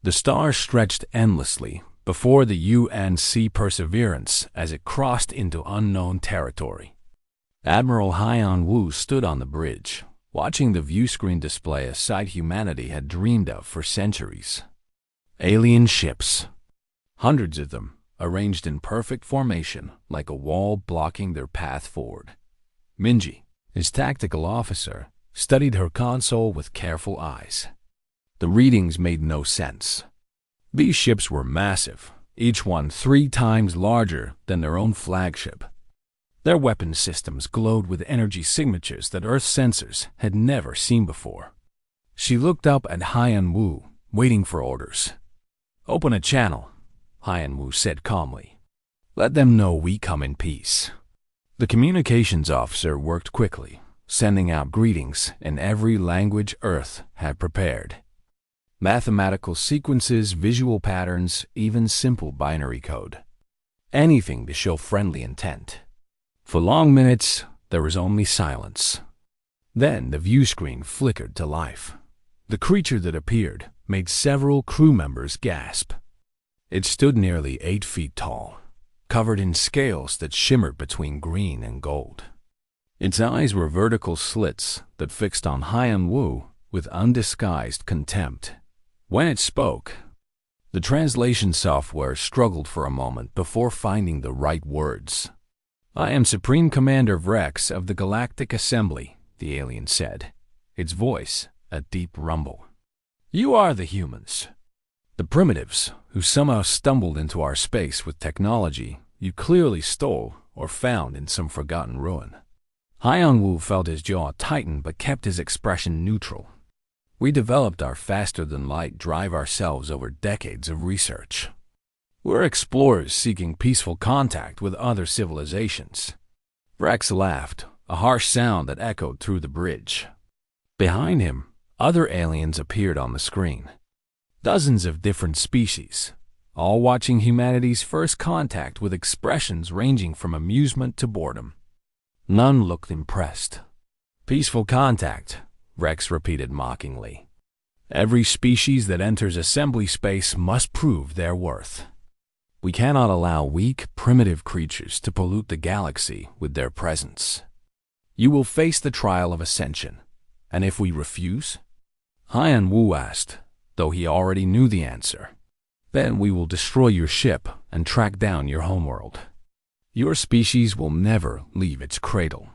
The stars stretched endlessly before the UNC Perseverance as it crossed into unknown territory. Admiral Haiyan Wu stood on the bridge, watching the viewscreen display a sight humanity had dreamed of for centuries. Alien ships. Hundreds of them, arranged in perfect formation like a wall blocking their path forward. Minji, his tactical officer, studied her console with careful eyes. The readings made no sense. These ships were massive, each one 3 times larger than their own flagship. Their weapon systems glowed with energy signatures that Earth sensors had never seen before. She looked up at Haiyan Wu, waiting for orders. "Open a channel," Haiyan Wu said calmly. "Let them know we come in peace." The communications officer worked quickly, sending out greetings in every language Earth had prepared. Mathematical sequences, visual patterns, even simple binary code. Anything to show friendly intent. For long minutes, there was only silence. Then the viewscreen flickered to life. The creature that appeared made several crew members gasp. It stood nearly 8 feet tall, covered in scales that shimmered between green and gold. Its eyes were vertical slits that fixed on Haiyan Wu with undisguised contempt. When it spoke, the translation software struggled for a moment before finding the right words. "I am Supreme Commander Vrex of the Galactic Assembly," the alien said, its voice a deep rumble. "You are the humans. The primitives who somehow stumbled into our space with technology you clearly stole or found in some forgotten ruin." Haiyan Wu felt his jaw tighten but kept his expression neutral. "We developed our faster-than-light drive ourselves over decades of research. We're explorers seeking peaceful contact with other civilizations." Rex laughed, a harsh sound that echoed through the bridge. Behind him, other aliens appeared on the screen. Dozens of different species, all watching humanity's first contact with expressions ranging from amusement to boredom. None looked impressed. "Peaceful contact," Rex repeated mockingly. "Every species that enters assembly space must prove their worth. We cannot allow weak, primitive creatures to pollute the galaxy with their presence. You will face the trial of ascension, and if we refuse?" Haiyan Wu asked, though he already knew the answer. "Then we will destroy your ship and track down your homeworld. Your species will never leave its cradle."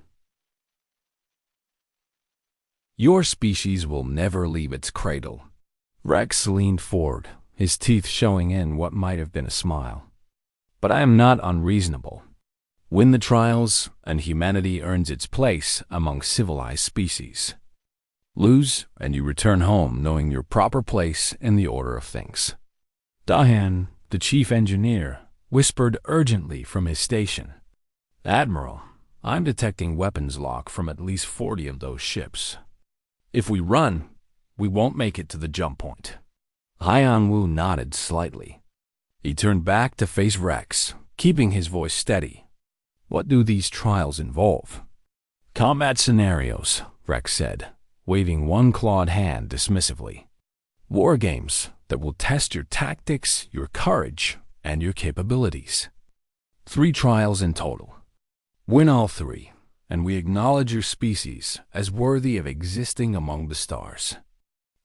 "Your species will never leave its cradle." Rex leaned forward, his teeth showing in what might have been a smile. "But I am not unreasonable. Win the trials, and humanity earns its place among civilized species. Lose, and you return home knowing your proper place in the order of things." Dahan, the chief engineer, whispered urgently from his station. "Admiral, I'm detecting weapons lock from at least 40 of those ships. If we run, we won't make it to the jump point." Haiyan Wu nodded slightly. He turned back to face Rex, keeping his voice steady. "What do these trials involve?" "Combat scenarios," Rex said, waving one clawed hand dismissively. "War games that will test your tactics, your courage, and your capabilities. 3 trials in total. Win all 3, and we acknowledge your species as worthy of existing among the stars.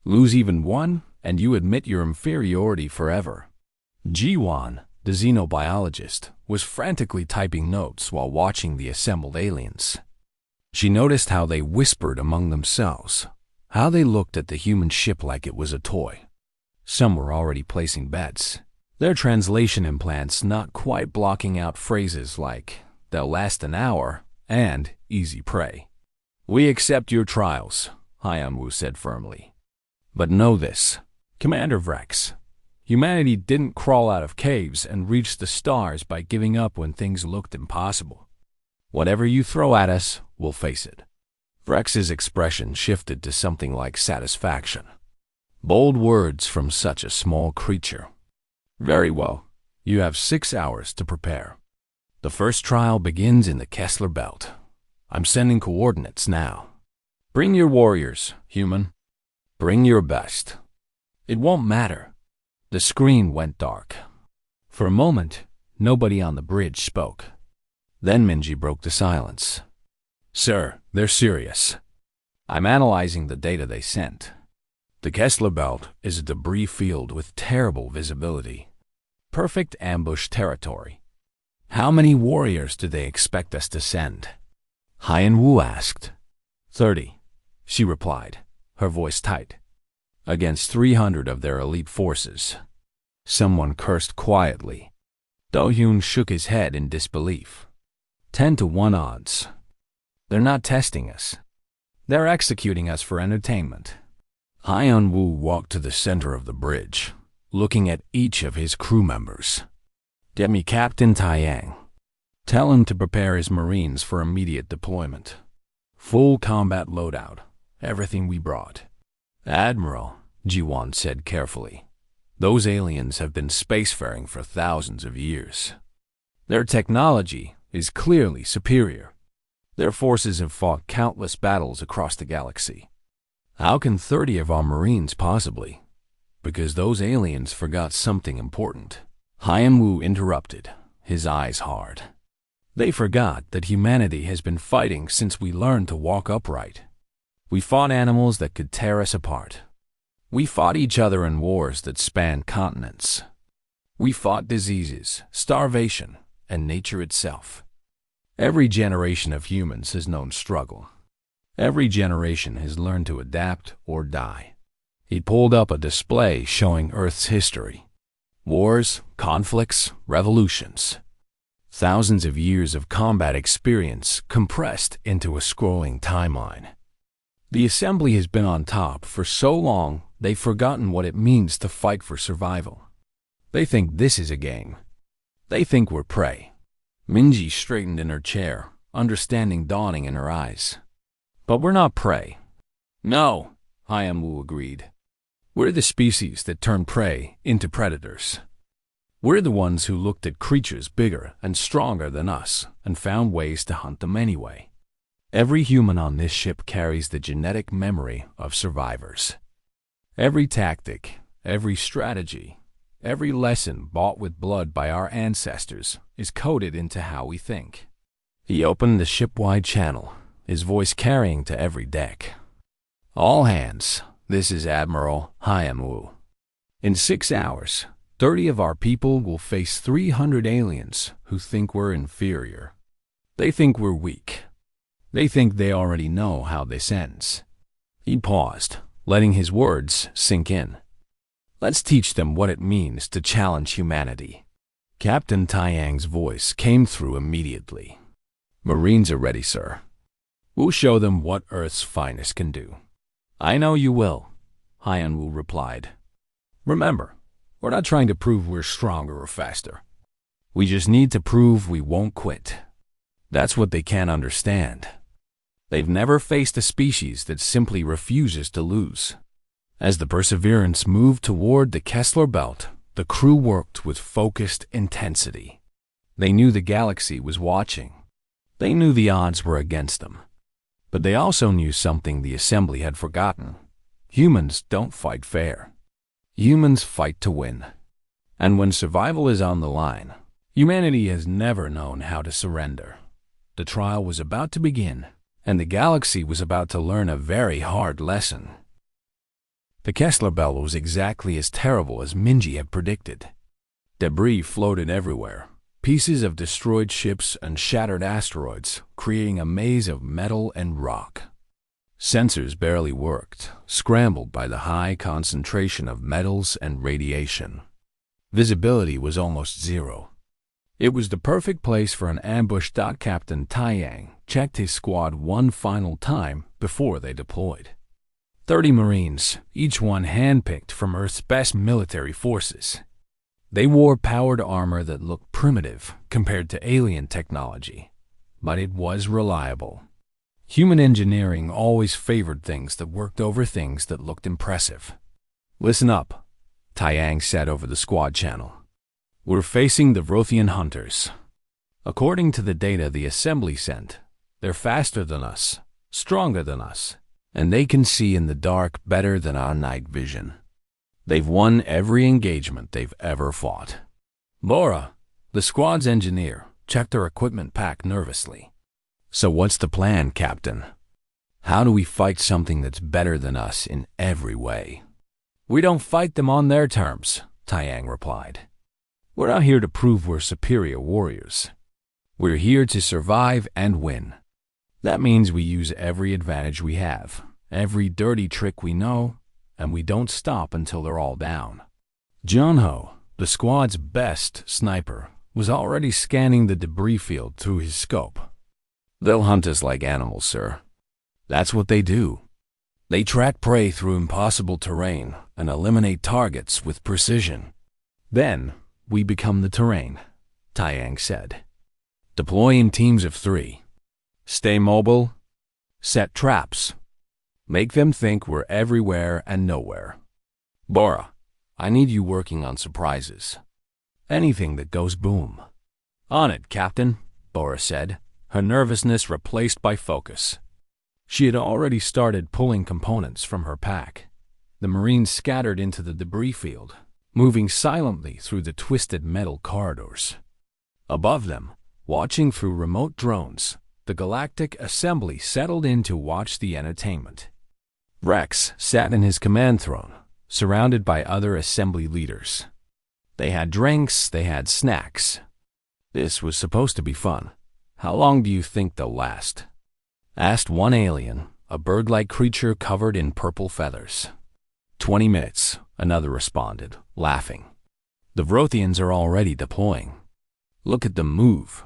Lose even 1, and you admit your inferiority forever." Jiwan, the xenobiologist, was frantically typing notes while watching the assembled aliens. She noticed how they whispered among themselves, how they looked at the human ship like it was a toy. Some were already placing bets, their translation implants not quite blocking out phrases like, "They'll last an hour," and "easy prey." "We accept your trials," Haiyan Wu said firmly. "But know this, Commander Vrex, humanity didn't crawl out of caves and reach the stars by giving up when things looked impossible. Whatever you throw at us, we'll face it." Vrex's expression shifted to something like satisfaction. Bold words from such a small creature. "Very well. You have 6 hours to prepare. The first trial begins in the Kessler Belt. I'm sending coordinates now. Bring your warriors, human. Bring your best. It won't matter. The screen went dark. For a moment, nobody on the bridge spoke. Then Minji broke the silence. "Sir, they're serious. I'm analyzing the data they sent. The Kessler Belt is a debris field with terrible visibility. Perfect ambush territory. How many warriors do they expect us to send?" Haiyan Wu asked. 30, she replied, her voice tight. "Against 300 of their elite forces." Someone cursed quietly. Do-hyun shook his head in disbelief. 10-1 odds. They're not testing us. They're executing us for entertainment. Haiyan Wu walked to the center of the bridge, looking at each of his crew members. "Get me Captain Taiyang. Tell him to prepare his Marines for immediate deployment. Full combat loadout, everything we brought." "Admiral," Ji-won said carefully, "those aliens have been spacefaring for thousands of years. Their technology is clearly superior. Their forces have fought countless battles across the galaxy. How can 30 of our Marines possibly? Because those aliens forgot something important." Haiyan Wu interrupted, his eyes hard. "They forgot that humanity has been fighting since we learned to walk upright. We fought animals that could tear us apart. We fought each other in wars that spanned continents. We fought diseases, starvation, and nature itself. Every generation of humans has known struggle. Every generation has learned to adapt or die." He pulled up a display showing Earth's history. Wars, conflicts, revolutions. Thousands of years of combat experience compressed into a scrolling timeline. The assembly has been on top for so long they've forgotten what it means to fight for survival. They think this is a game. They think we're prey. Minji straightened in her chair, understanding dawning in her eyes. "But we're not prey." "No," Haiyan Wu agreed. "We're the species that turn prey into predators. We're the ones who looked at creatures bigger and stronger than us and found ways to hunt them anyway. Every human on this ship carries the genetic memory of survivors. Every tactic, every strategy, every lesson bought with blood by our ancestors is coded into how we think." He opened the ship-wide channel, his voice carrying to every deck. "All hands, this is Admiral Haiyan Wu. In 6 hours, 30 of our people will face 300 aliens who think we're inferior. They think we're weak. They think they already know how this ends." He paused, letting his words sink in. "Let's teach them what it means to challenge humanity." Captain Taiyang's voice came through immediately. "Marines are ready, sir. We'll show them what Earth's finest can do." "I know you will," Haiyan Wu replied. "Remember, we're not trying to prove we're stronger or faster. We just need to prove we won't quit. That's what they can't understand. They've never faced a species that simply refuses to lose." As the Perseverance moved toward the Kessler Belt, the crew worked with focused intensity. They knew the galaxy was watching. They knew the odds were against them. But they also knew something the assembly had forgotten. Humans don't fight fair. Humans fight to win. And when survival is on the line, humanity has never known how to surrender. The trial was about to begin, and the galaxy was about to learn a very hard lesson. The Kessler Belt was exactly as terrible as Minji had predicted. Debris floated everywhere, pieces of destroyed ships and shattered asteroids, creating a maze of metal and rock. Sensors barely worked, scrambled by the high concentration of metals and radiation. Visibility was almost zero. It was the perfect place for an ambush. Captain Taiyang checked his squad one final time before they deployed. 30 Marines, each one handpicked from Earth's best military forces. They wore powered armor that looked primitive compared to alien technology, but it was reliable. Human engineering always favored things that worked over things that looked impressive. "Listen up," Taiyang said over the squad channel. "We're facing the Rothian hunters. According to the data the assembly sent, they're faster than us, stronger than us, and they can see in the dark better than our night vision. They've won every engagement they've ever fought. Bora, the squad's engineer, checked her equipment pack nervously. So what's the plan, Captain? How do we fight something that's better than us in every way? We don't fight them on their terms, Taiyang replied. We're not here to prove we're superior warriors. We're here to survive and win. That means we use every advantage we have, every dirty trick we know, and we don't stop until they're all down. Junho, the squad's best sniper, was already scanning the debris field through his scope. They'll hunt us like animals, sir. That's what they do. They track prey through impossible terrain and eliminate targets with precision. Then, we become the terrain, Taiyang said. Deploy in teams of 3. Stay mobile. Set traps. Make them think we're everywhere and nowhere. Bora, I need you working on surprises. Anything that goes boom. On it, Captain, Bora said, her nervousness replaced by focus. She had already started pulling components from her pack. The Marines scattered into the debris field, moving silently through the twisted metal corridors. Above them, watching through remote drones, the Galactic Assembly settled in to watch the entertainment. Rex sat in his command throne, surrounded by other assembly leaders. They had drinks, they had snacks. This was supposed to be fun. How long do you think they'll last? Asked one alien, a bird-like creature covered in purple feathers. 20 minutes, another responded, laughing. The Vrothians are already deploying. Look at them move.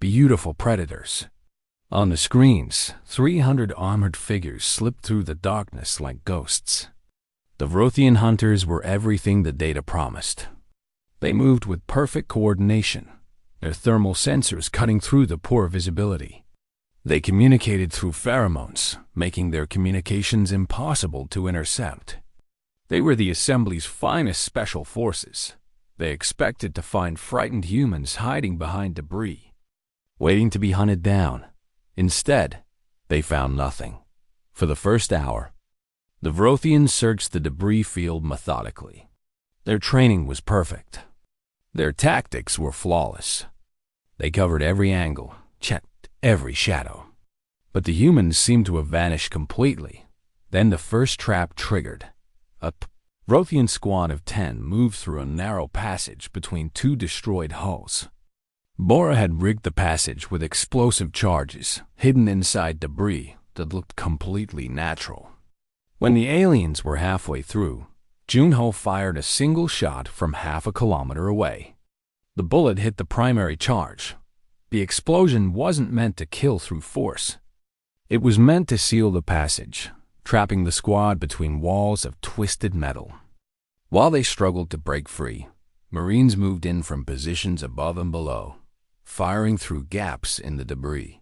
Beautiful predators. On the screens, 300 armored figures slipped through the darkness like ghosts. The Vrothian hunters were everything the data promised. They moved with perfect coordination, their thermal sensors cutting through the poor visibility. They communicated through pheromones, making their communications impossible to intercept. They were the Assembly's finest special forces. They expected to find frightened humans hiding behind debris, waiting to be hunted down. Instead, they found nothing. For the first hour, the Vrothians searched the debris field methodically. Their training was perfect. Their tactics were flawless. They covered every angle, checked every shadow. But the humans seemed to have vanished completely. Then the first trap triggered. A Vrothian squad of 10 moved through a narrow passage between 2 destroyed hulls. Bora had rigged the passage with explosive charges hidden inside debris that looked completely natural. When the aliens were halfway through, Junho fired a single shot from half a kilometer away. The bullet hit the primary charge. The explosion wasn't meant to kill through force. It was meant to seal the passage, trapping the squad between walls of twisted metal. While they struggled to break free, Marines moved in from positions above and below, firing through gaps in the debris.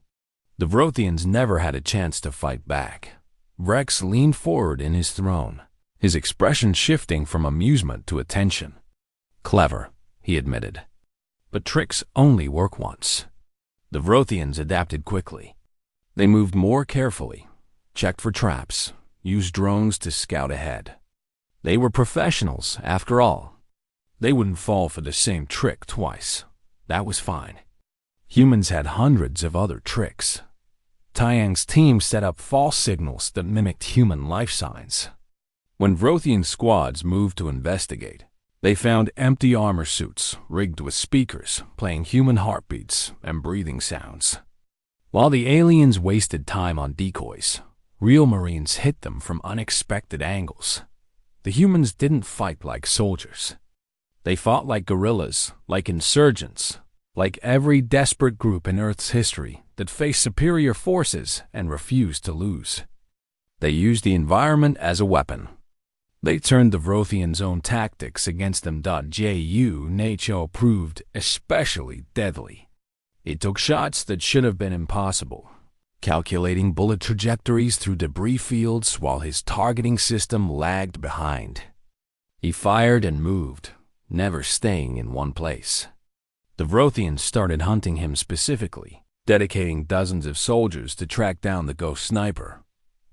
The Vrothians never had a chance to fight back. Rex leaned forward in his throne, his expression shifting from amusement to attention. Clever, he admitted. But tricks only work once. The Vrothians adapted quickly. They moved more carefully, checked for traps, used drones to scout ahead. They were professionals, after all. They wouldn't fall for the same trick twice. That was fine. Humans had hundreds of other tricks. Taiyang's team set up false signals that mimicked human life signs. When Vrothian squads moved to investigate, they found empty armor suits rigged with speakers playing human heartbeats and breathing sounds. While the aliens wasted time on decoys, real Marines hit them from unexpected angles. The humans didn't fight like soldiers. They fought like guerrillas, like insurgents, like every desperate group in Earth's history that faced superior forces and refused to lose. They used the environment as a weapon. They turned the Vrothians' own tactics against them. Nacho proved especially deadly. It took shots that should have been impossible, calculating bullet trajectories through debris fields while his targeting system lagged behind. He fired and moved, never staying in one place. The Vrothians started hunting him specifically, dedicating dozens of soldiers to track down the ghost sniper.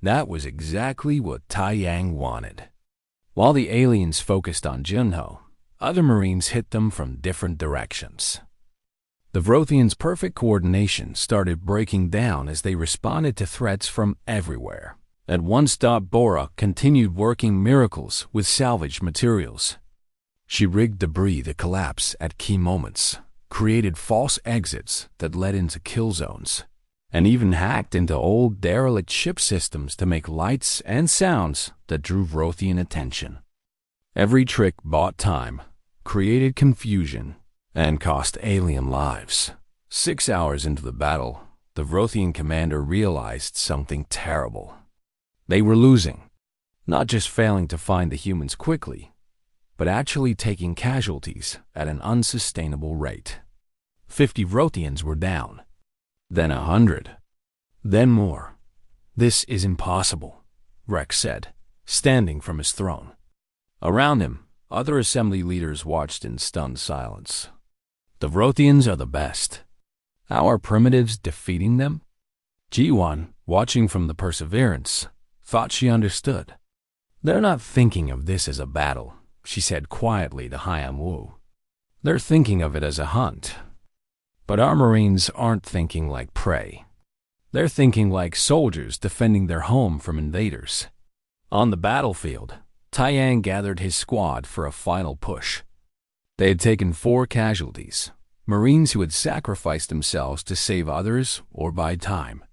That was exactly what Taiyang wanted. While the aliens focused on Junho, other Marines hit them from different directions. The Vrothians' perfect coordination started breaking down as they responded to threats from everywhere. At one stop, Bora continued working miracles with salvaged materials. She rigged debris to collapse at key moments, created false exits that led into kill zones, and even hacked into old derelict ship systems to make lights and sounds that drew Vrothian attention. Every trick bought time, created confusion, and cost alien lives. 6 hours into the battle, the Vrothian commander realized something terrible. They were losing, not just failing to find the humans quickly, but actually taking casualties at an unsustainable rate. 50 Vrothians were down, then 100, then more. "This is impossible," Rex said, standing from his throne. Around him, other assembly leaders watched in stunned silence. "The Vrothians are the best. How are primitives defeating them?" Ji-Wan, watching from the Perseverance, thought she understood. "They're not thinking of this as a battle," she said quietly to Haiyan Wu. "They're thinking of it as a hunt. But our Marines aren't thinking like prey. They're thinking like soldiers defending their home from invaders." On the battlefield, Taiyang gathered his squad for a final push. They had taken 4 casualties, Marines who had sacrificed themselves to save others or buy time.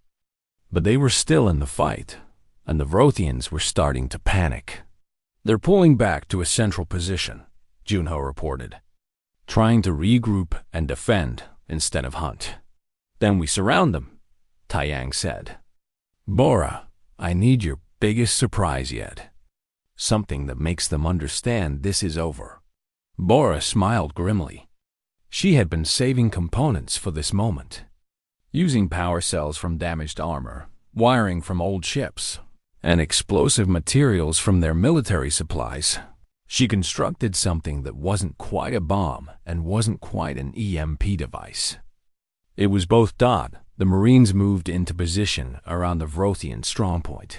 But they were still in the fight, and the Vrothians were starting to panic. "They're pulling back to a central position," Junho reported, "trying to regroup and defend instead of hunt." "Then we surround them," Taiyang said. "Bora, I need your biggest surprise yet. Something that makes them understand this is over." Bora smiled grimly. She had been saving components for this moment, using power cells from damaged armor, wiring from old ships, and explosive materials from their military supplies. She constructed something that wasn't quite a bomb and wasn't quite an EMP device. It was both. The Marines moved into position around the Vrothian strongpoint.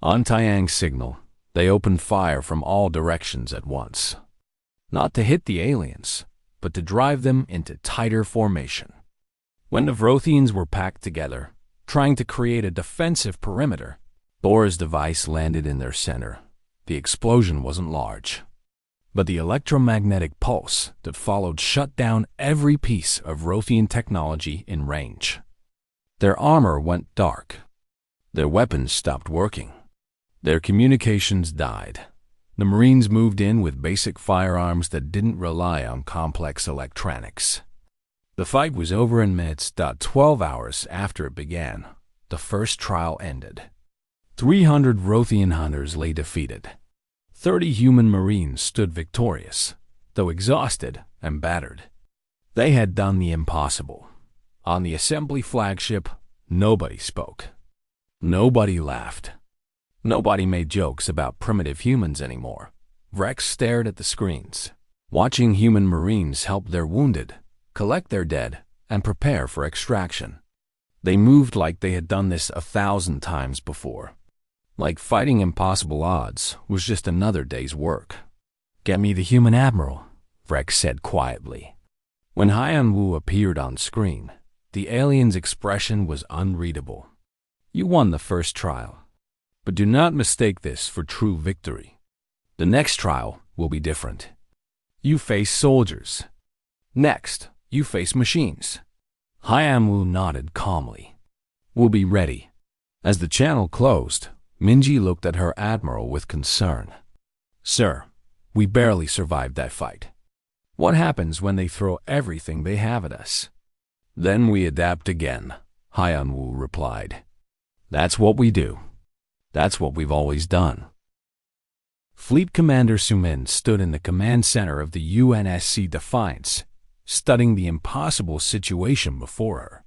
On Taiyang's signal, they opened fire from all directions at once. Not to hit the aliens, but to drive them into tighter formation. When the Vrothians were packed together, trying to create a defensive perimeter, Bora's device landed in their center. The explosion wasn't large, but the electromagnetic pulse that followed shut down every piece of Vrothian technology in range. Their armor went dark. Their weapons stopped working. Their communications died. The Marines moved in with basic firearms that didn't rely on complex electronics. The fight was over in minutes. 12 hours after it began, the first trial ended. 300 Vrothian hunters lay defeated. 30 human Marines stood victorious, though exhausted and battered. They had done the impossible. On the assembly flagship, nobody spoke. Nobody laughed. Nobody made jokes about primitive humans anymore. Rex stared at the screens, watching human Marines help their wounded, collect their dead, and prepare for extraction. They moved like they had done this 1,000 times before. Like fighting impossible odds was just another day's work. "Get me the human admiral," Rex said quietly. When Haiyan Wu appeared on screen, the alien's expression was unreadable. "You won the first trial, but do not mistake this for true victory. The next trial will be different. You face soldiers. Next, you face machines." Haiyan Wu nodded calmly. "We'll be ready." As the channel closed, Minji looked at her admiral with concern. "Sir, we barely survived that fight. What happens when they throw everything they have at us?" "Then we adapt again," Haiyan Wu replied. "That's what we do. That's what we've always done." Fleet Commander Sumin stood in the command center of the UNSC Defiance, studying the impossible situation before her.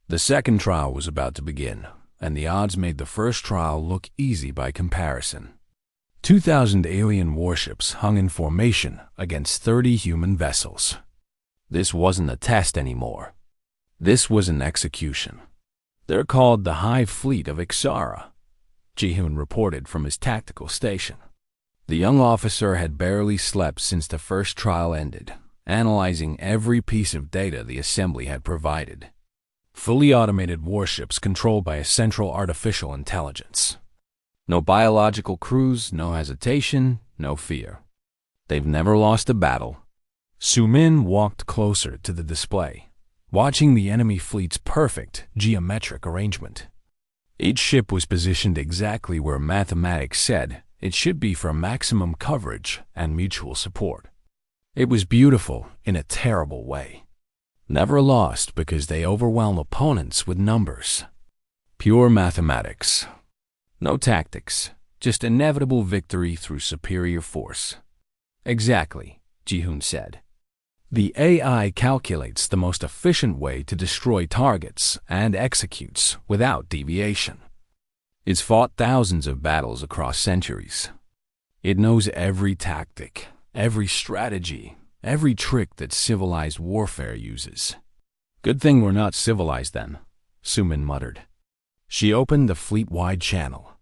The second trial was about to begin, and the odds made the first trial look easy by comparison. 2,000 alien warships hung in formation against 30 human vessels. This wasn't a test anymore. This was an execution. "They're called the Hive Fleet of Ixara," Ji-Hoon reported from his tactical station. The young officer had barely slept since the first trial ended, analyzing every piece of data the assembly had provided. Fully automated warships controlled by a central artificial intelligence. No biological crews, no hesitation, no fear. They've never lost a battle. Sumin walked closer to the display, watching the enemy fleet's perfect geometric arrangement. Each ship was positioned exactly where mathematics said it should be for maximum coverage and mutual support. It was beautiful in a terrible way. Never lost because they overwhelm opponents with numbers. Pure mathematics. No tactics, just inevitable victory through superior force. Exactly, Ji-hoon said. The AI calculates the most efficient way to destroy targets and executes without deviation. It's fought thousands of battles across centuries. It knows every tactic, every strategy, every trick that civilized warfare uses. Good thing we're not civilized then, Sumin muttered. She opened the fleet-wide channel.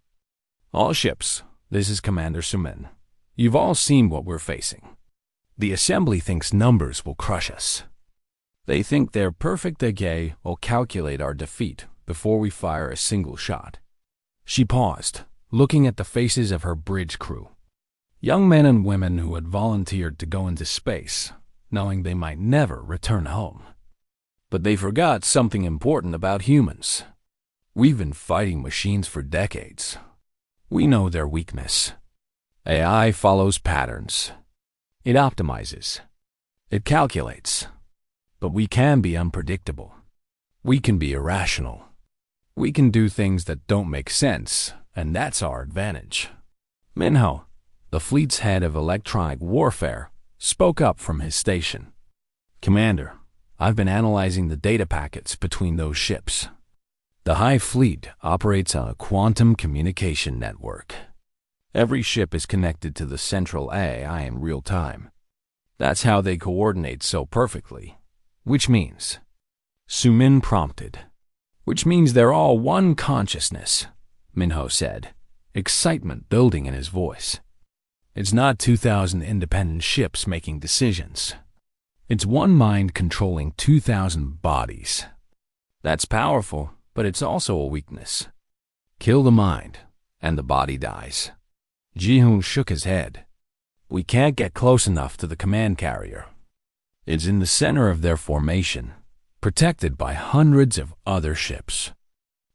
All ships, this is Commander Sumin. You've all seen what we're facing. The assembly thinks numbers will crush us. They think their perfect decay will calculate our defeat before we fire a single shot. She paused, looking at the faces of her bridge crew. Young men and women who had volunteered to go into space, knowing they might never return home. But they forgot something important about humans. We've been fighting machines for decades. We know their weakness. AI follows patterns. It optimizes. It calculates. But we can be unpredictable. We can be irrational. We can do things that don't make sense, and that's our advantage. Minho, the fleet's head of electronic warfare, spoke up from his station. Commander, I've been analyzing the data packets between those ships. The High Fleet operates on a quantum communication network. Every ship is connected to the central AI in real time. That's how they coordinate so perfectly. Which means, Sumin prompted. Which means they're all one consciousness, Minho said, excitement building in his voice. It's not 2,000 independent ships making decisions. It's one mind controlling 2,000 bodies. That's powerful, but it's also a weakness. Kill the mind, and the body dies. Ji-hoon shook his head. We can't get close enough to the command carrier. It's in the center of their formation, protected by hundreds of other ships.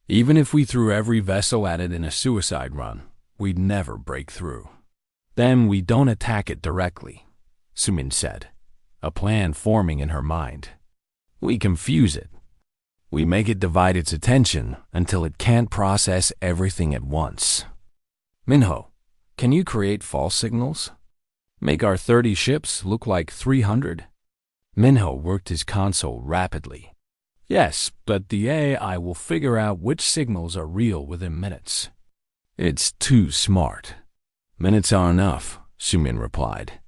Even if we threw every vessel at it in a suicide run, we'd never break through. Then we don't attack it directly, Sumin said, a plan forming in her mind. We confuse it. We make it divide its attention until it can't process everything at once. Minho, can you create false signals? Make our 30 ships look like 300? Minho worked his console rapidly. Yes, but the AI will figure out which signals are real within minutes. It's too smart. Minutes are enough, Sumin replied.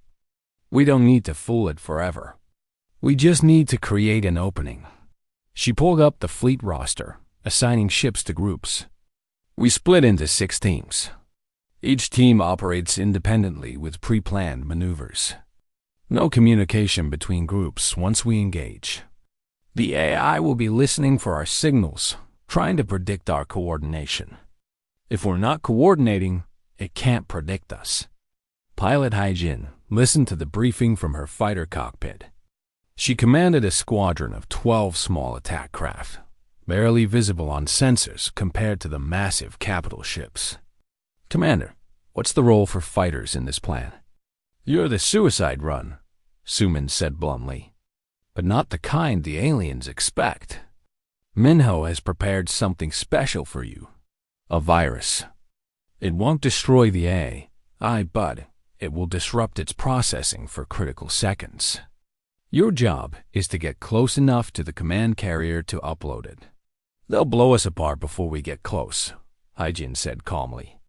We don't need to fool it forever. We just need to create an opening. She pulled up the fleet roster, assigning ships to groups. We split into 6 teams. Each team operates independently with pre-planned maneuvers. No communication between groups once we engage. The AI will be listening for our signals, trying to predict our coordination. If we're not coordinating, it can't predict us. Pilot Haijin listened to the briefing from her fighter cockpit. She commanded a squadron of 12 small attack craft, barely visible on sensors compared to the massive capital ships. Commander, what's the role for fighters in this plan? You're the suicide run, Sumin said bluntly, but not the kind the aliens expect. Minho has prepared something special for you. A virus. It won't destroy the AI, but it will disrupt its processing for critical seconds. Your job is to get close enough to the command carrier to upload it. They'll blow us apart before we get close, Haijin said calmly.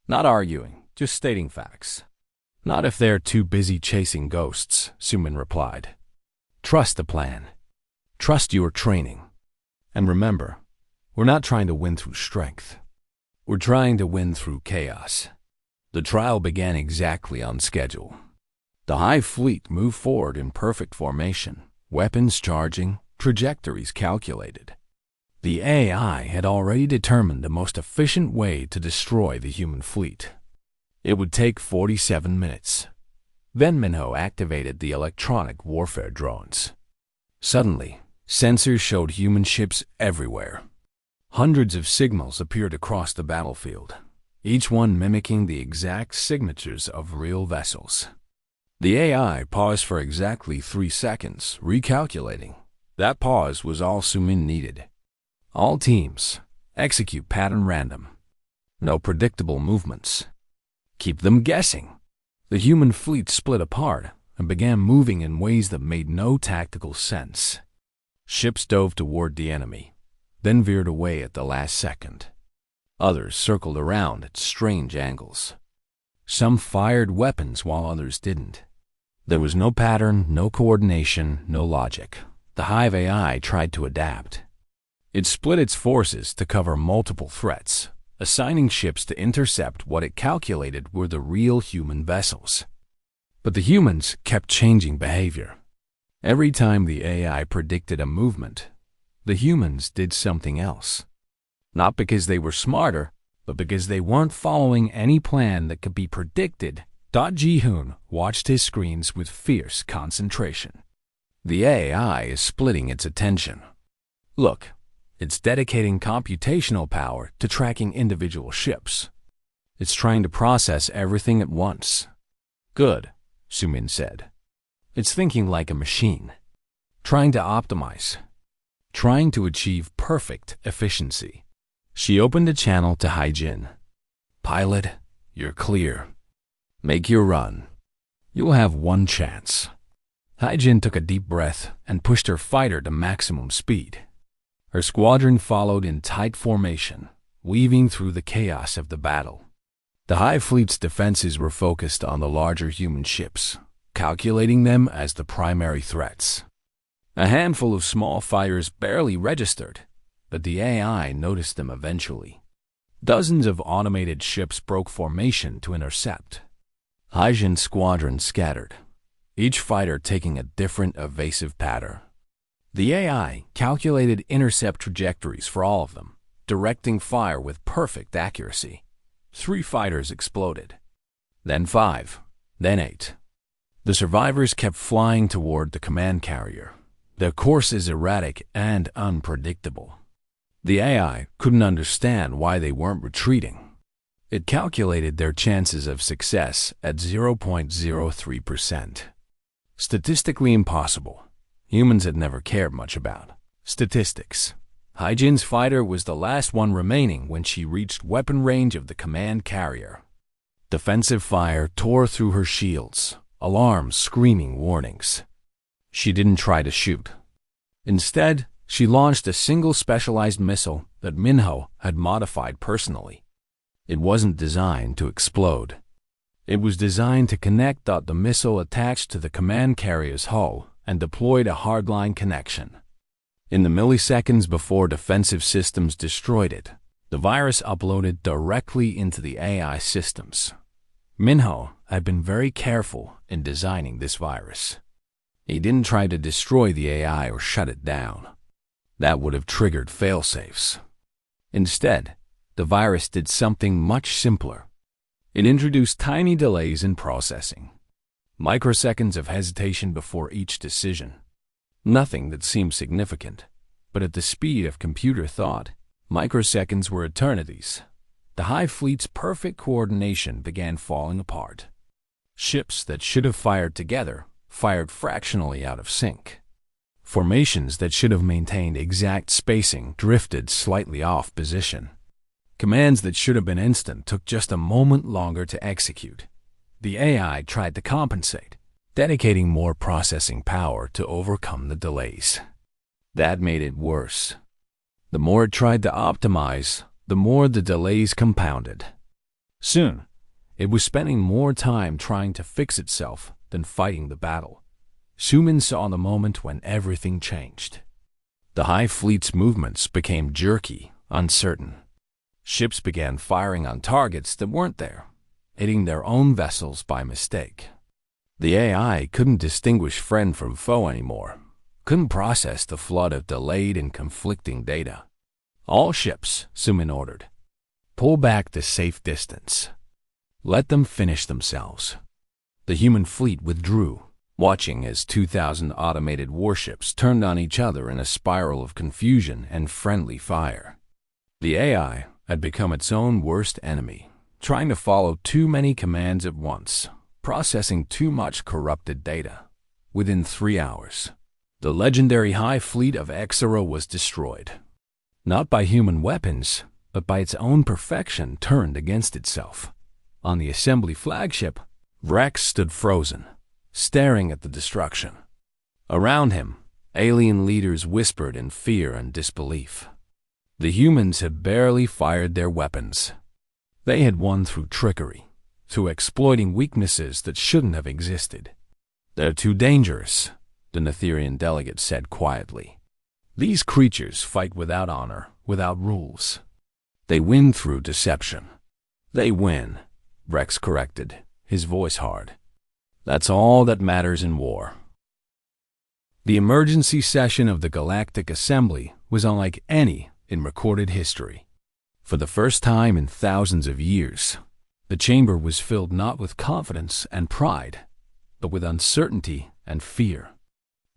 Not arguing, just stating facts. Not if they're too busy chasing ghosts, Sumin replied. Trust the plan. Trust your training. And remember, we're not trying to win through strength. We're trying to win through chaos. The trial began exactly on schedule. The Hive fleet moved forward in perfect formation, weapons charging, trajectories calculated. The AI had already determined the most efficient way to destroy the human fleet. It would take 47 minutes. Then Minho activated the electronic warfare drones. Suddenly, sensors showed human ships everywhere. Hundreds of signals appeared across the battlefield, each one mimicking the exact signatures of real vessels. The AI paused for exactly 3 seconds, recalculating. That pause was all Sumin needed. All teams, execute pattern random. No predictable movements. Keep them guessing. The human fleet split apart and began moving in ways that made no tactical sense. Ships dove toward the enemy, then veered away at the last second. Others circled around at strange angles. Some fired weapons while others didn't. There was no pattern, no coordination, no logic. The Hive AI tried to adapt. It split its forces to cover multiple threats, assigning ships to intercept what it calculated were the real human vessels. But the humans kept changing behavior. Every time the AI predicted a movement, the humans did something else. Not because they were smarter, but because they weren't following any plan that could be predicted. Ji-hoon watched his screens with fierce concentration. The AI is splitting its attention. Look, it's dedicating computational power to tracking individual ships. It's trying to process everything at once. Good, Sumin said. It's thinking like a machine. Trying to optimize. Trying to achieve perfect efficiency. She opened a channel to Haijin. Pilot, you're clear. Make your run. You'll have one chance. Haijin took a deep breath and pushed her fighter to maximum speed. Her squadron followed in tight formation, weaving through the chaos of the battle. The Hive fleet's defenses were focused on the larger human ships, calculating them as the primary threats. A handful of small fighters barely registered, but the AI noticed them eventually. Dozens of automated ships broke formation to intercept. Haijin's squadron scattered, each fighter taking a different evasive pattern. The AI calculated intercept trajectories for all of them, directing fire with perfect accuracy. 3 fighters exploded, then 5, then 8. The survivors kept flying toward the command carrier, their courses erratic and unpredictable. The AI couldn't understand why they weren't retreating. It calculated their chances of success at 0.03%. Statistically impossible. Humans had never cared much about statistics. Haijin's fighter was the last one remaining when she reached weapon range of the command carrier. Defensive fire tore through her shields, alarms screaming warnings. She didn't try to shoot. Instead, she launched a single specialized missile that Minho had modified personally. It wasn't designed to explode. It was designed to connect. The missile attached to the command carrier's hull and deployed a hardline connection. In the milliseconds before defensive systems destroyed it, the virus uploaded directly into the AI systems. Minho had been very careful in designing this virus. He didn't try to destroy the AI or shut it down. That would have triggered failsafes. Instead, the virus did something much simpler. It introduced tiny delays in processing. Microseconds of hesitation before each decision. Nothing that seemed significant, but at the speed of computer thought, microseconds were eternities. The Hive fleet's perfect coordination began falling apart. Ships that should have fired together fired fractionally out of sync. Formations that should have maintained exact spacing drifted slightly off position. Commands that should have been instant took just a moment longer to execute. The AI tried to compensate, dedicating more processing power to overcome the delays. That made it worse. The more it tried to optimize, the more the delays compounded. Soon, it was spending more time trying to fix itself than fighting the battle. Sumin saw the moment when everything changed. The Hive fleet's movements became jerky, uncertain. Ships began firing on targets that weren't there. hitting their own vessels by mistake. The AI couldn't distinguish friend from foe anymore, couldn't process the flood of delayed and conflicting data. All ships, Sumin ordered. Pull back to safe distance. Let them finish themselves. The human fleet withdrew, watching as 2,000 automated warships turned on each other in a spiral of confusion and friendly fire. The AI had become its own worst enemy, trying to follow too many commands at once, processing too much corrupted data. Within 3 hours, the legendary high fleet of Exera was destroyed. Not by human weapons, but by its own perfection turned against itself. On the assembly flagship, Rex stood frozen, staring at the destruction. Around him, alien leaders whispered in fear and disbelief. The humans had barely fired their weapons. They had won through trickery, through exploiting weaknesses that shouldn't have existed. "They're too dangerous," the Netherian delegate said quietly. "These creatures fight without honor, without rules. They win through deception." "They win," Rex corrected, his voice hard. "That's all that matters in war." The emergency session of the Galactic Assembly was unlike any in recorded history. For the first time in thousands of years, the chamber was filled not with confidence and pride, but with uncertainty and fear.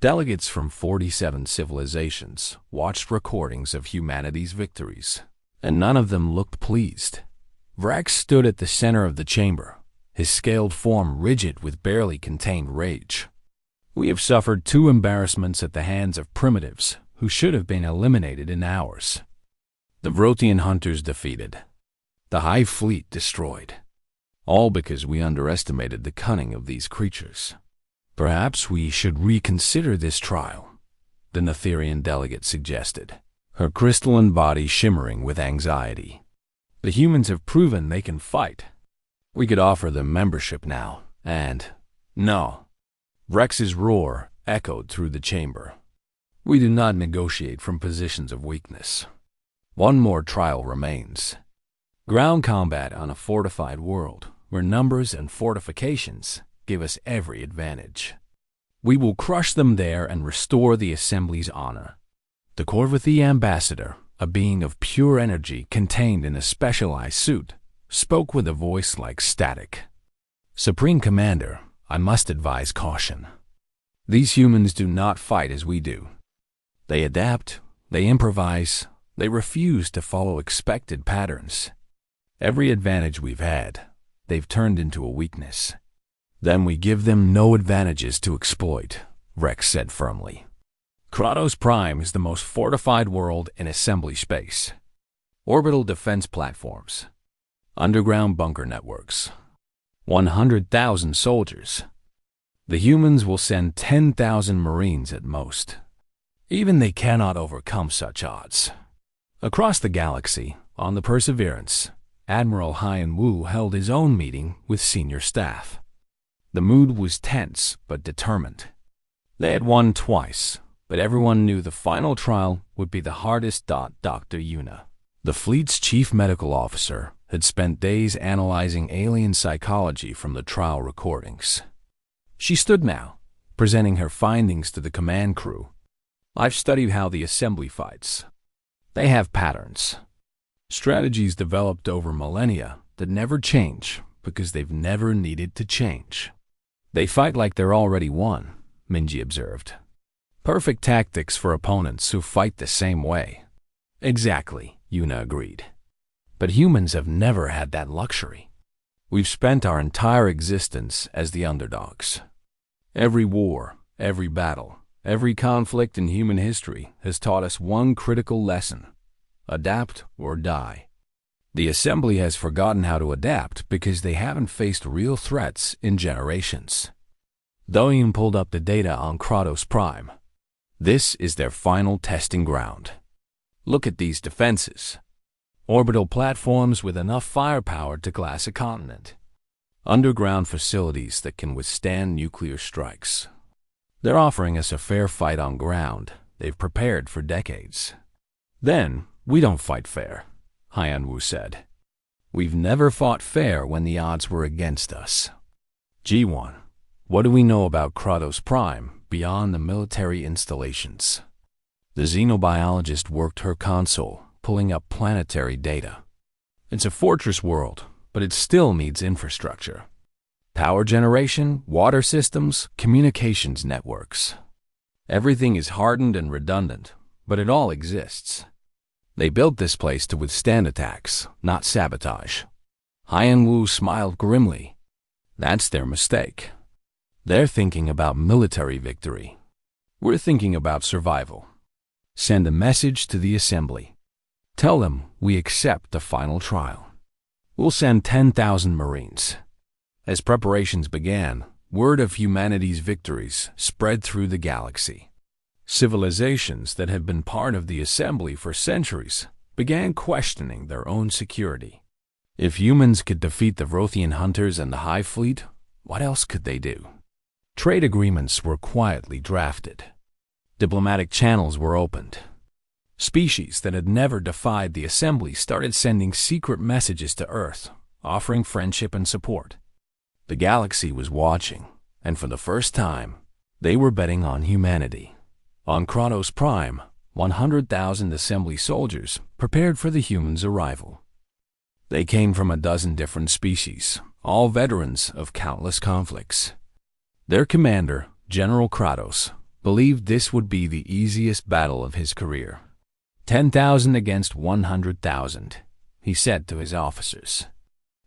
Delegates from 47 civilizations watched recordings of humanity's victories, and none of them looked pleased. Rex stood at the center of the chamber, his scaled form rigid with barely contained rage. "We have suffered 2 embarrassments at the hands of primitives who should have been eliminated in hours. The Vrotian hunters defeated, the High Fleet destroyed, all because we underestimated the cunning of these creatures. Perhaps we should reconsider this trial," the Netherian delegate suggested, her crystalline body shimmering with anxiety. "The humans have proven they can fight. We could offer them membership now, and—" "No." Rex's roar echoed through the chamber. "We do not negotiate from positions of weakness. One more trial remains. Ground combat on a fortified world where numbers and fortifications give us every advantage. We will crush them there and restore the Assembly's honor." The Corvathi ambassador, a being of pure energy contained in a specialized suit, spoke with a voice like static. "Supreme Commander, I must advise caution. These humans do not fight as we do. They adapt, they improvise, they refuse to follow expected patterns. Every advantage we've had, they've turned into a weakness. Then we give them no advantages to exploit," Rex said firmly. "Kratos Prime is the most fortified world in assembly space. Orbital defense platforms, underground bunker networks, 100,000 soldiers. The humans will send 10,000 Marines at most. Even they cannot overcome such odds." Across the galaxy, on the Perseverance, Admiral Hyan Wu held his own meeting with senior staff. The mood was tense but determined. They had won twice, but everyone knew the final trial would be the hardest. Dr. Yuna, the fleet's chief medical officer, had spent days analyzing alien psychology from the trial recordings. She stood now, presenting her findings to the command crew. "I've studied how the Assembly fights. They have patterns. Strategies developed over millennia that never change because they've never needed to change. They fight like they're already won," Minji observed. "Perfect tactics for opponents who fight the same way." "Exactly," Yuna agreed. "But humans have never had that luxury. We've spent our entire existence as the underdogs. Every war, every battle, every conflict in human history has taught us one critical lesson: adapt or die. The Assembly has forgotten how to adapt because they haven't faced real threats in generations." Doyen pulled up the data on Kratos Prime. "This is their final testing ground. Look at these defenses. Orbital platforms with enough firepower to glass a continent. Underground facilities that can withstand nuclear strikes. They're offering us a fair fight on ground they've prepared for decades." "Then we don't fight fair," Hyan Wu said. We've never fought fair when the odds were against us. G1. What do we know about Kratos Prime beyond the military installations? The xenobiologist worked her console, pulling up planetary data. It's a fortress world, but it still needs infrastructure. Power generation, water systems, communications networks. Everything is hardened and redundant, but it all exists. They built this place to withstand attacks, not sabotage. Hyan Wu smiled grimly. That's their mistake. They're thinking about military victory. We're thinking about survival. Send a message to the assembly. Tell them we accept the final trial. We'll send 10,000 Marines. As preparations began, word of humanity's victories spread through the galaxy. Civilizations that had been part of the assembly for centuries began questioning their own security. If humans could defeat the Rothian hunters and the Hive Fleet, what else could they do? Trade agreements were quietly drafted. Diplomatic channels were opened. Species that had never defied the assembly started sending secret messages to Earth, offering friendship and support. The galaxy was watching, and for the first time, they were betting on humanity. On Kratos Prime, 100,000 assembly soldiers prepared for the humans' arrival. They came from a dozen different species, all veterans of countless conflicts. Their commander, General Kratos, believed this would be the easiest battle of his career. 10,000 against 100,000, he said to his officers.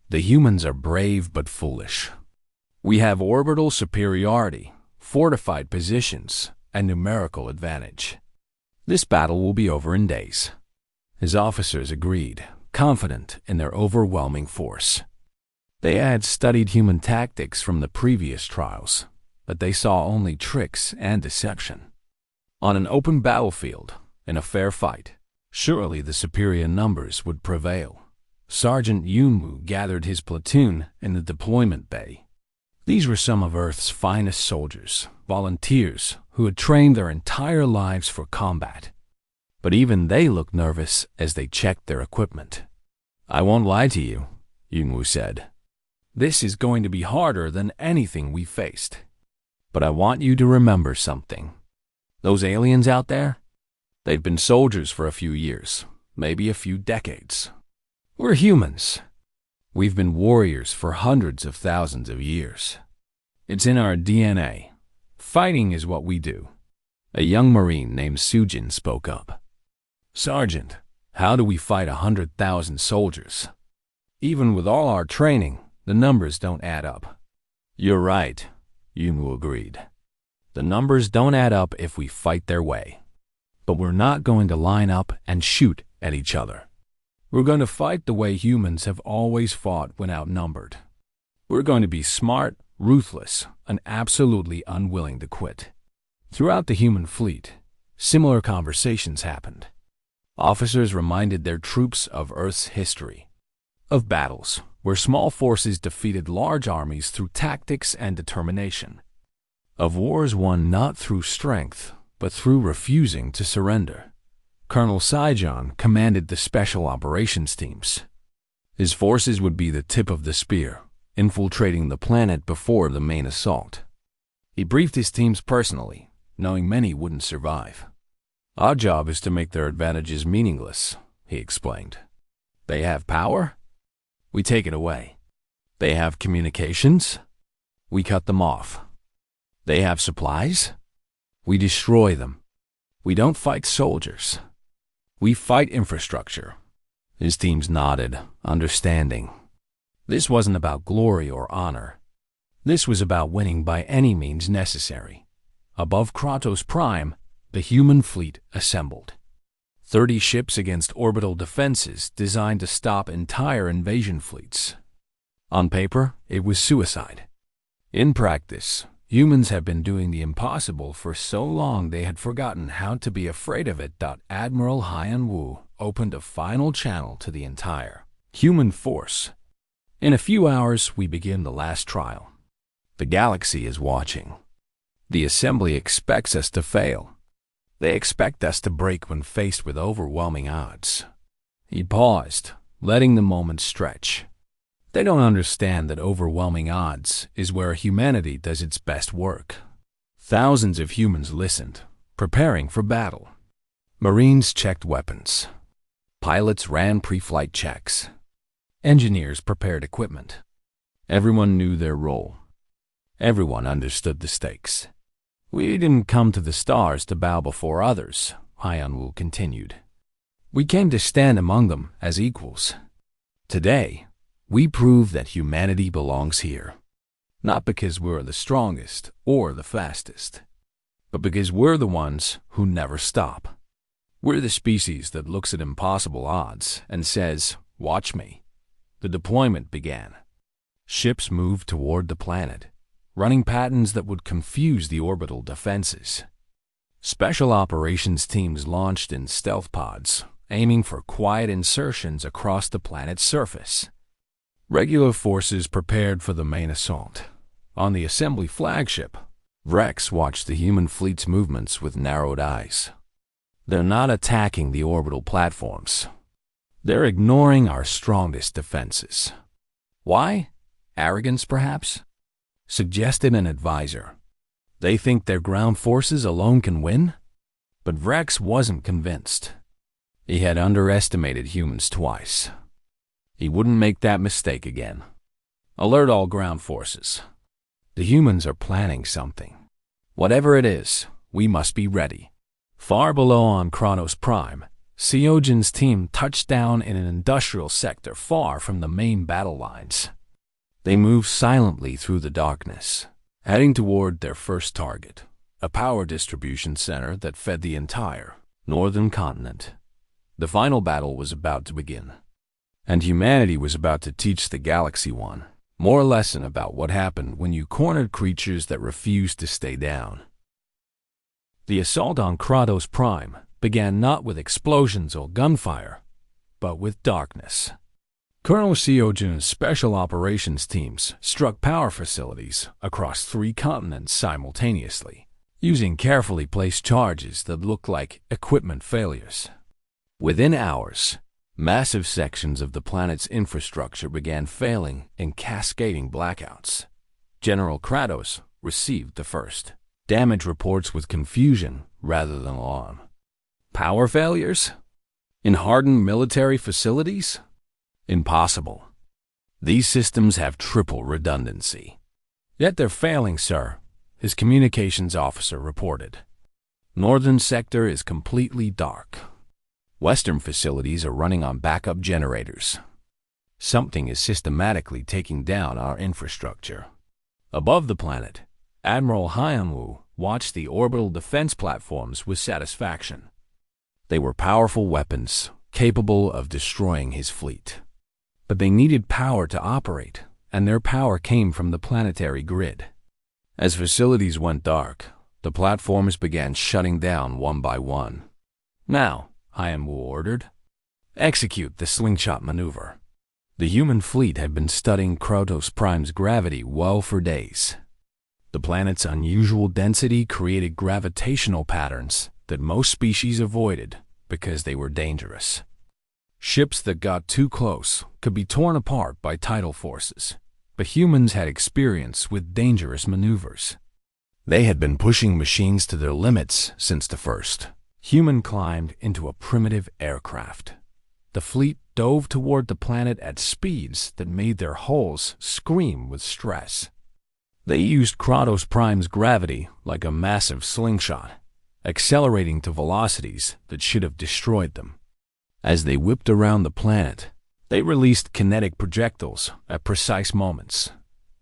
The humans are brave but foolish. We have orbital superiority, fortified positions, and numerical advantage. This battle will be over in days. His officers agreed, confident in their overwhelming force. They had studied human tactics from the previous trials, but they saw only tricks and deception. On an open battlefield, in a fair fight, surely the superior numbers would prevail. Sergeant Yunwu gathered his platoon in the deployment bay. These were some of Earth's finest soldiers, volunteers who had trained their entire lives for combat. But even they looked nervous as they checked their equipment. I won't lie to you, Yunwu said. This is going to be harder than anything we faced. But I want you to remember something. Those aliens out there? They've been soldiers for a few years, maybe a few decades. We're humans. We've been warriors for hundreds of thousands of years. It's in our DNA. Fighting is what we do. A young Marine named Sujin spoke up. Sergeant, how do we fight 100,000 soldiers? Even with all our training, the numbers don't add up. You're right, Yunwu agreed. The numbers don't add up if we fight their way. But we're not going to line up and shoot at each other. We're going to fight the way humans have always fought when outnumbered. We're going to be smart, ruthless, and absolutely unwilling to quit. Throughout the human fleet, similar conversations happened. Officers reminded their troops of Earth's history, of battles where small forces defeated large armies through tactics and determination, of wars won not through strength, but through refusing to surrender. Colonel Saijan commanded the special operations teams. His forces would be the tip of the spear, infiltrating the planet before the main assault. He briefed his teams personally, knowing many wouldn't survive. Our job is to make their advantages meaningless, he explained. They have power? We take it away. They have communications? We cut them off. They have supplies? We destroy them. We don't fight soldiers. We fight infrastructure. His teams nodded, understanding. This wasn't about glory or honor. This was about winning by any means necessary. Above Kratos Prime, the human fleet assembled. 30 ships against orbital defenses designed to stop entire invasion fleets. On paper, it was suicide. In practice, humans have been doing the impossible for so long they had forgotten how to be afraid of it. Admiral Hyan Wu opened a final channel to the entire human force. In a few hours, we begin the last trial. The galaxy is watching. The assembly expects us to fail. They expect us to break when faced with overwhelming odds. He paused, letting the moment stretch. They don't understand that overwhelming odds is where humanity does its best work. Thousands of humans listened, preparing for battle. Marines checked weapons. Pilots ran pre-flight checks. Engineers prepared equipment. Everyone knew their role. Everyone understood the stakes. We didn't come to the stars to bow before others, Hyanwu continued. We came to stand among them as equals. Today, we prove that humanity belongs here. Not because we're the strongest or the fastest, but because we're the ones who never stop. We're the species that looks at impossible odds and says, "Watch me." The deployment began. Ships moved toward the planet, running patterns that would confuse the orbital defenses. Special operations teams launched in stealth pods, aiming for quiet insertions across the planet's surface. Regular forces prepared for the main assault. On the assembly flagship, Rex watched the human fleet's movements with narrowed eyes. They're not attacking the orbital platforms. They're ignoring our strongest defenses. Why? Arrogance, perhaps? Suggested an advisor. They think their ground forces alone can win? But Rex wasn't convinced. He had underestimated humans twice. He wouldn't make that mistake again. Alert all ground forces. The humans are planning something. Whatever it is, we must be ready. Far below on Kronos Prime, Seojin's team touched down in an industrial sector far from the main battle lines. They moved silently through the darkness, heading toward their first target, a power distribution center that fed the entire northern continent. The final battle was about to begin, and humanity was about to teach the galaxy one more lesson about what happened when you cornered creatures that refused to stay down. The assault on Kratos Prime began not with explosions or gunfire, but with darkness. Colonel Seojun's special operations teams struck power facilities across 3 continents simultaneously, using carefully placed charges that looked like equipment failures. Within hours, massive sections of the planet's infrastructure began failing in cascading blackouts. General Kratos received the first damage reports with confusion rather than alarm. Power failures? In hardened military facilities? Impossible. These systems have triple redundancy. Yet they're failing, sir, his communications officer reported. Northern sector is completely dark. Western facilities are running on backup generators. Something is systematically taking down our infrastructure. Above the planet, Admiral Hyanwu watched the orbital defense platforms with satisfaction. They were powerful weapons, capable of destroying his fleet. But they needed power to operate, and their power came from the planetary grid. As facilities went dark, the platforms began shutting down one by one. Now, Hyanwu ordered, execute the slingshot maneuver. The human fleet had been studying Kratos Prime's gravity well for days. The planet's unusual density created gravitational patterns that most species avoided because they were dangerous. Ships that got too close could be torn apart by tidal forces, but humans had experience with dangerous maneuvers. They had been pushing machines to their limits since the first. Human climbed into a primitive aircraft. The fleet dove toward the planet at speeds that made their hulls scream with stress. They used Kratos Prime's gravity like a massive slingshot, accelerating to velocities that should have destroyed them. As they whipped around the planet, they released kinetic projectiles at precise moments.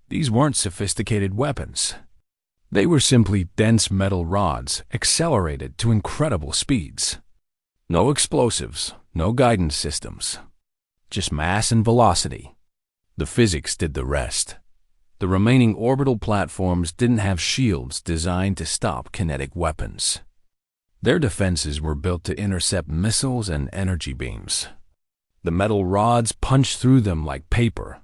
These weren't sophisticated weapons. They were simply dense metal rods accelerated to incredible speeds. No explosives, no guidance systems, just mass and velocity. The physics did the rest. The remaining orbital platforms didn't have shields designed to stop kinetic weapons. Their defenses were built to intercept missiles and energy beams. The metal rods punched through them like paper,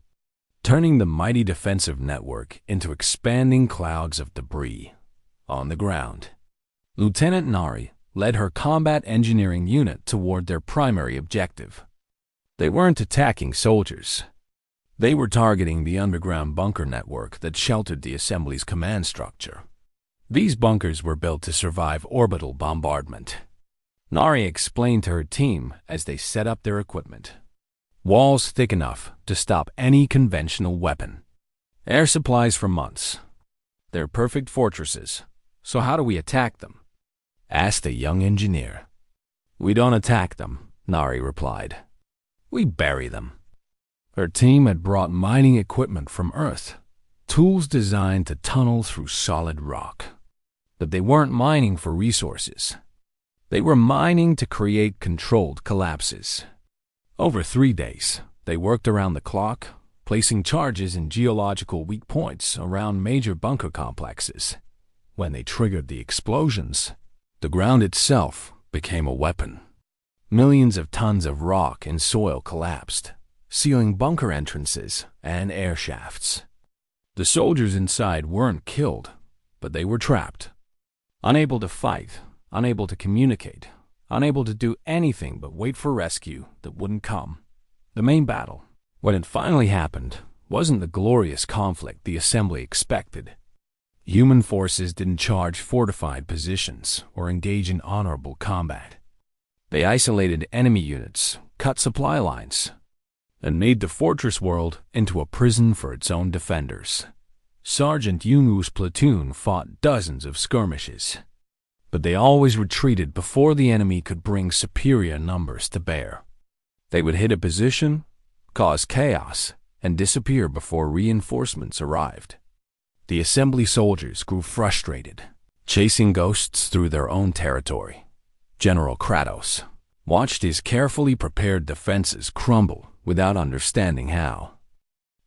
turning the mighty defensive network into expanding clouds of debris. On the ground, Lieutenant Nari led her combat engineering unit toward their primary objective. They weren't attacking soldiers. They were targeting the underground bunker network that sheltered the assembly's command structure. These bunkers were built to survive orbital bombardment. Nari explained to her team as they set up their equipment. Walls thick enough to stop any conventional weapon. Air supplies for months. They're perfect fortresses. So how do we attack them? Asked a young engineer. We don't attack them, Nari replied. We bury them. Her team had brought mining equipment from Earth, tools designed to tunnel through solid rock. But they weren't mining for resources. They were mining to create controlled collapses. Over 3 days, they worked around the clock, placing charges in geological weak points around major bunker complexes. When they triggered the explosions, the ground itself became a weapon. Millions of tons of rock and soil collapsed, sealing bunker entrances and air shafts. The soldiers inside weren't killed, but they were trapped. Unable to fight, unable to communicate, unable to do anything but wait for rescue that wouldn't come. The main battle, when it finally happened, wasn't the glorious conflict the assembly expected. Human forces didn't charge fortified positions or engage in honorable combat. They isolated enemy units, cut supply lines, and made the fortress world into a prison for its own defenders. Sergeant Yungu's platoon fought dozens of skirmishes, but they always retreated before the enemy could bring superior numbers to bear. They would hit a position, cause chaos, and disappear before reinforcements arrived. The assembly soldiers grew frustrated, chasing ghosts through their own territory. General Kratos watched his carefully prepared defenses crumble without understanding how.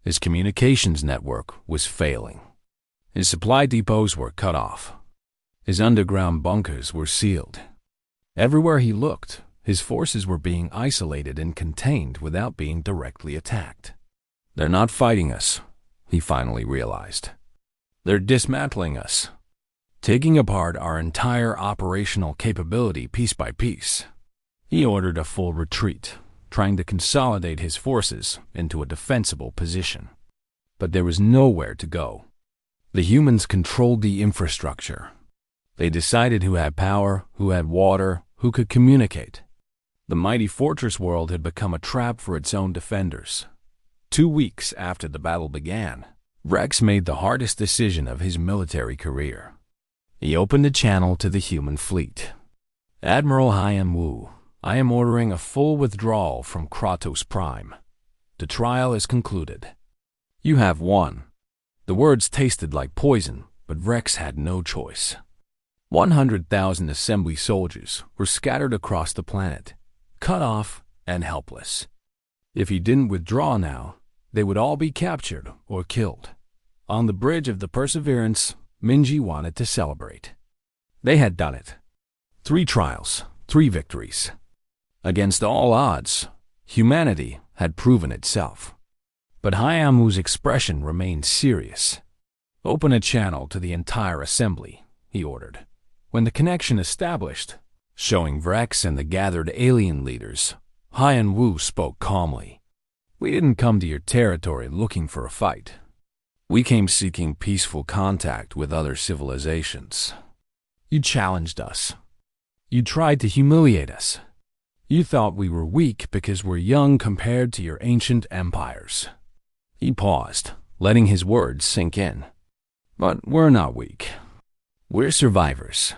His communications network was failing. His supply depots were cut off. His underground bunkers were sealed. Everywhere he looked, his forces were being isolated and contained without being directly attacked. They're not fighting us, he finally realized. They're dismantling us, taking apart our entire operational capability piece by piece. He ordered a full retreat, trying to consolidate his forces into a defensible position. But there was nowhere to go. The humans controlled the infrastructure. They decided who had power, who had water, who could communicate. The mighty fortress world had become a trap for its own defenders. 2 weeks after the battle began, Rex made the hardest decision of his military career. He opened a channel to the human fleet. Admiral Hyan-Woo, I am ordering a full withdrawal from Kratos Prime. The trial is concluded. You have won. The words tasted like poison, but Rex had no choice. 100,000 assembly soldiers were scattered across the planet, cut off and helpless. If he didn't withdraw now, they would all be captured or killed. On the bridge of the Perseverance, Minji wanted to celebrate. They had done it. 3 trials, 3 victories. Against all odds, humanity had proven itself. But Hyan-Woo's expression remained serious. Open a channel to the entire assembly, he ordered. When the connection established, showing Rex and the gathered alien leaders, Hyan-Woo spoke calmly. We didn't come to your territory looking for a fight. We came seeking peaceful contact with other civilizations. You challenged us. You tried to humiliate us. You thought we were weak because we're young compared to your ancient empires. He paused, letting his words sink in. But we're not weak. We're survivors.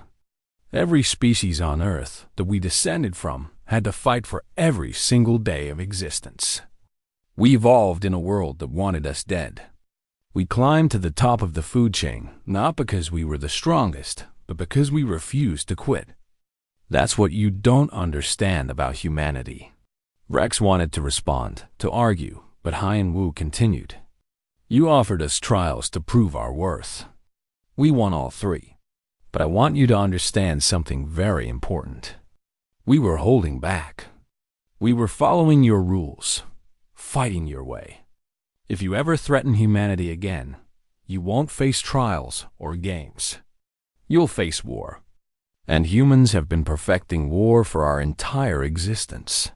Every species on Earth that we descended from had to fight for every single day of existence. We evolved in a world that wanted us dead. We climbed to the top of the food chain, not because we were the strongest, but because we refused to quit. That's what you don't understand about humanity. Rex wanted to respond, to argue, but Hyan-Woo continued. You offered us trials to prove our worth. We won all 3. But I want you to understand something very important. We were holding back. We were following your rules, fighting your way. If you ever threaten humanity again, you won't face trials or games. You'll face war. And humans have been perfecting war for our entire existence.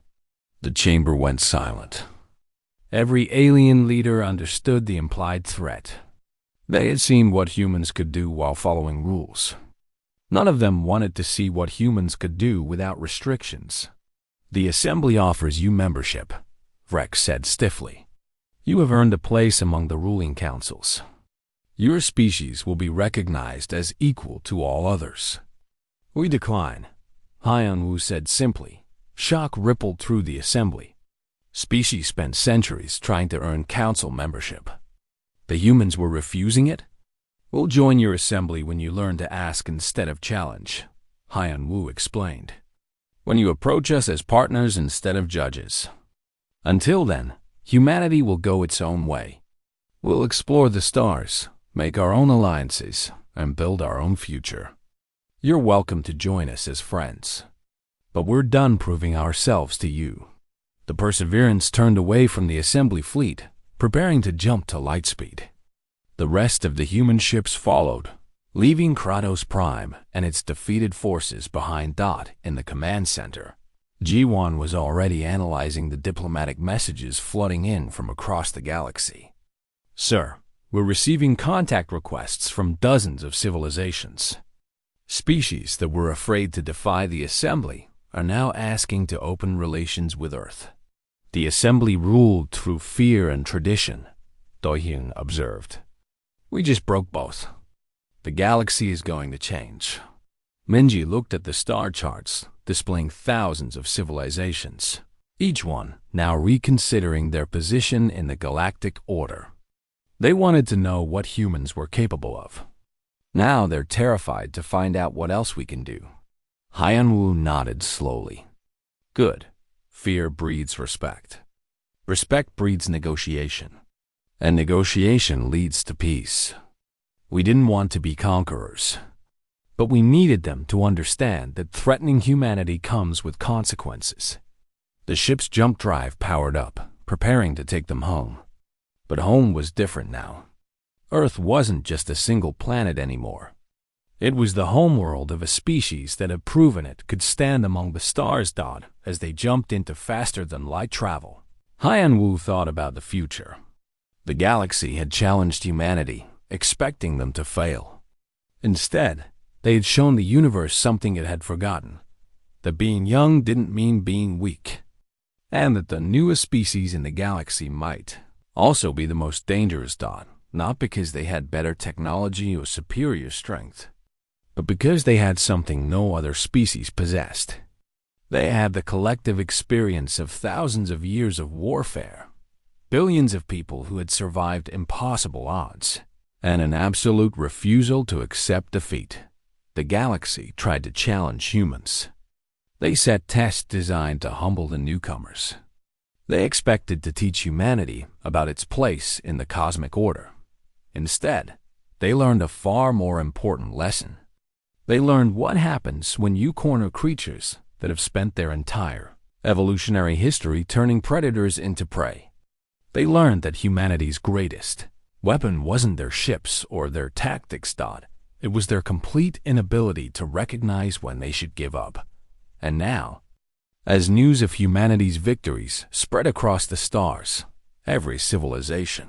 The chamber went silent. Every alien leader understood the implied threat. They had seen what humans could do while following rules. None of them wanted to see what humans could do without restrictions. "The Assembly offers you membership," Rex said stiffly. "You have earned a place among the ruling councils. Your species will be recognized as equal to all others." "We decline," Hyun-woo said simply. Shock rippled through the Assembly. Species spent centuries trying to earn council membership. The humans were refusing it? "We'll join your assembly when you learn to ask instead of challenge," Hyun-woo explained. "When you approach us as partners instead of judges. Until then, humanity will go its own way. We'll explore the stars, make our own alliances, and build our own future. You're welcome to join us as friends. But we're done proving ourselves to you." The Perseverance turned away from the assembly fleet, preparing to jump to lightspeed. The rest of the human ships followed, leaving Kratos Prime and its defeated forces behind. In the command center, Ji-won was already analyzing the diplomatic messages flooding in from across the galaxy. "Sir, we're receiving contact requests from dozens of civilizations. Species that were afraid to defy the Assembly are now asking to open relations with Earth. The Assembly ruled through fear and tradition," Do-hyun observed. "We just broke both. The galaxy is going to change." Minji looked at the star charts, displaying thousands of civilizations, each one now reconsidering their position in the galactic order. They wanted to know what humans were capable of. Now they're terrified to find out what else we can do. Hyun-woo nodded slowly. "Good. Fear breeds respect. Respect breeds negotiation. And negotiation leads to peace. We didn't want to be conquerors, but we needed them to understand that threatening humanity comes with consequences." The ship's jump drive powered up, preparing to take them home. But home was different now. Earth wasn't just a single planet anymore. It was the homeworld of a species that had proven it could stand among the stars. As they jumped into faster-than-light travel, Hyun-woo thought about the future. The galaxy had challenged humanity, expecting them to fail. Instead, they had shown the universe something it had forgotten: that being young didn't mean being weak, and that the newest species in the galaxy might also be the most dangerous. Not because they had better technology or superior strength, but because they had something no other species possessed. They had the collective experience of thousands of years of warfare, billions of people who had survived impossible odds, and an absolute refusal to accept defeat. The galaxy tried to challenge humans. They set tests designed to humble the newcomers. They expected to teach humanity about its place in the cosmic order. Instead, they learned a far more important lesson. They learned what happens when you corner creatures that have spent their entire evolutionary history turning predators into prey. They learned that humanity's greatest weapon wasn't their ships or their tactics. It was their complete inability to recognize when they should give up. And now, as news of humanity's victories spread across the stars, every civilization